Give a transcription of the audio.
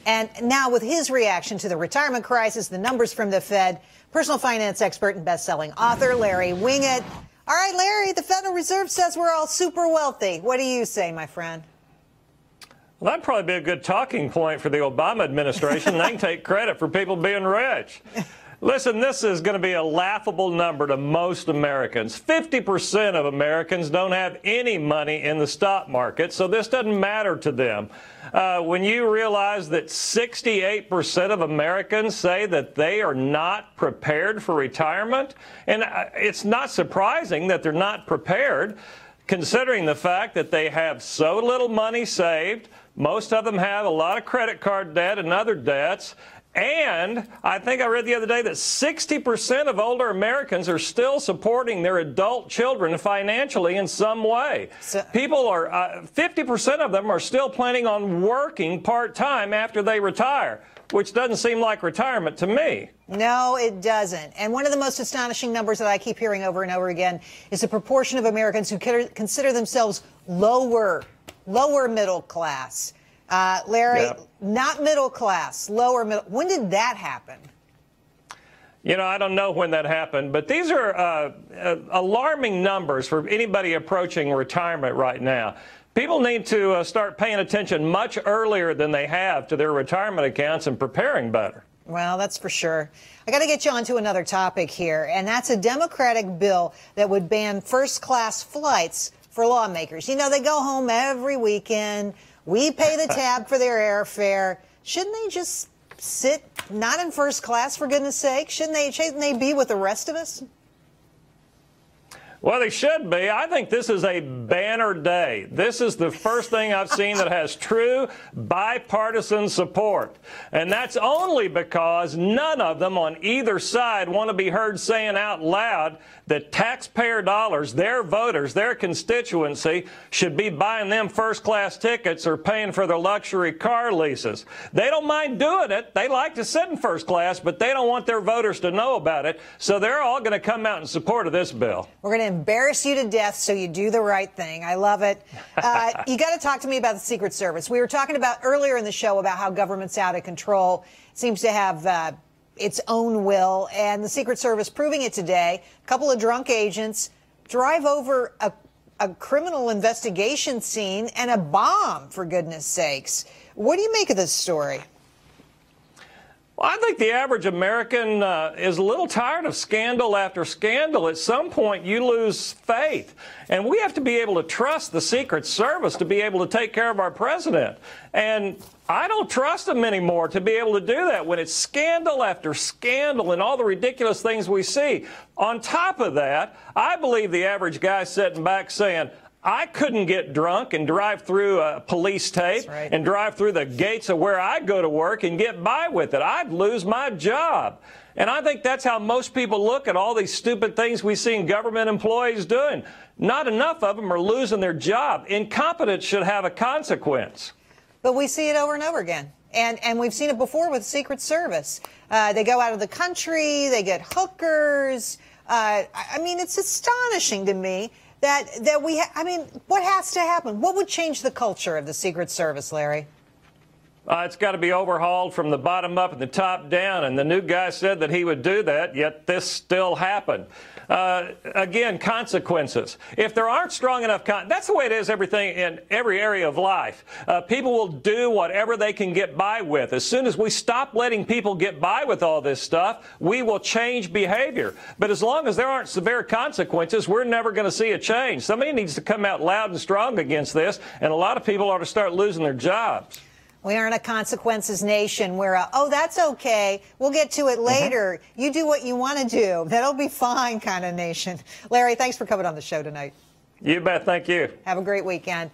And now with his reaction to the retirement crisis, the numbers from the Fed, personal finance expert and best-selling author Larry Winget. All right, Larry, the Federal Reserve says we're all super wealthy. What do you say, my friend? Well, that'd probably be a good talking point for the Obama administration. They can take credit for people being rich. Listen, this is going to be a laughable number to most Americans. 50% of Americans don't have any money in the stock market, so this doesn't matter to them. When you realize that 68% of Americans say that they are not prepared for retirement, and it's not surprising that they're not prepared, considering the fact that they have so little money saved. Most of them have a lot of credit card debt and other debts. And I think I read the other day that 60% of older Americans are still supporting their adult children financially in some way. People are, 50% of them are still planning on working part-time after they retire, which doesn't seem like retirement to me. No, it doesn't. And one of the most astonishing numbers that I keep hearing over and over again is the proportion of Americans who consider themselves lower middle class. Larry, Yep. Not middle class, lower middle. When did that happen? You know, I don't know when that happened, but these are alarming numbers for anybody approaching retirement right now. People need to start paying attention much earlier than they have to their retirement accounts and preparing better. Well, that's for sure. I got to get you on to another topic here, and that's a Democratic bill that would ban first-class flights for lawmakers. You know, they go home every weekend. We pay the tab for their airfare. Shouldn't they just sit not in first class, for goodness sake? Shouldn't they be with the rest of us? Well, they should be. I think this is a banner day. This is the first thing I've seen that has true bipartisan support. And that's only because none of them on either side want to be heard saying out loud that taxpayer dollars, their voters, their constituency, should be buying them first-class tickets or paying for their luxury car leases. They don't mind doing it. They like to sit in first class, but they don't want their voters to know about it. So they're all going to come out in support of this bill. We're going to embarrass you to death so you do the right thing. I love it. You got to talk to me about the Secret Service. We were talking about earlier in the show about how government's out of control. It seems to have its own will, and the Secret Service proving it today. A couple of drunk agents drive over a criminal investigation scene and a bomb, for goodness sakes. What do you make of this story? Well, I think the average American is a little tired of scandal after scandal. At some point, you lose faith. And we have to be able to trust the Secret Service to be able to take care of our president. And I don't trust them anymore to be able to do that when it's scandal after scandal and all the ridiculous things we see. On top of that, I believe the average guy sitting back saying, I couldn't get drunk and drive through a police tape and drive through the gates of where I go to work and get by with it. I'd lose my job. And I think that's how most people look at all these stupid things we see government employees doing. Not enough of them are losing their job. Incompetence should have a consequence. But we see it over and over again. And we've seen it before with the Secret Service. They go out of the country, they get hookers. I mean, it's astonishing to me that what has to happen? What would change the culture of the Secret Service, Larry? It's got to be overhauled from the bottom up and the top down, and the new guy said that he would do that, yet this still happened. Again, consequences. If there aren't strong enough, that's the way it is everything in every area of life. People will do whatever they can get by with. As soon as we stop letting people get by with all this stuff, we will change behavior. But as long as there aren't severe consequences, we're never going to see a change. Somebody needs to come out loud and strong against this, and a lot of people ought to start losing their jobs. We aren't a consequences nation. We're oh, that's okay. We'll get to it later. You do what you want to do. That'll be fine kind of nation. Larry, thanks for coming on the show tonight. You bet. Thank you. Have a great weekend.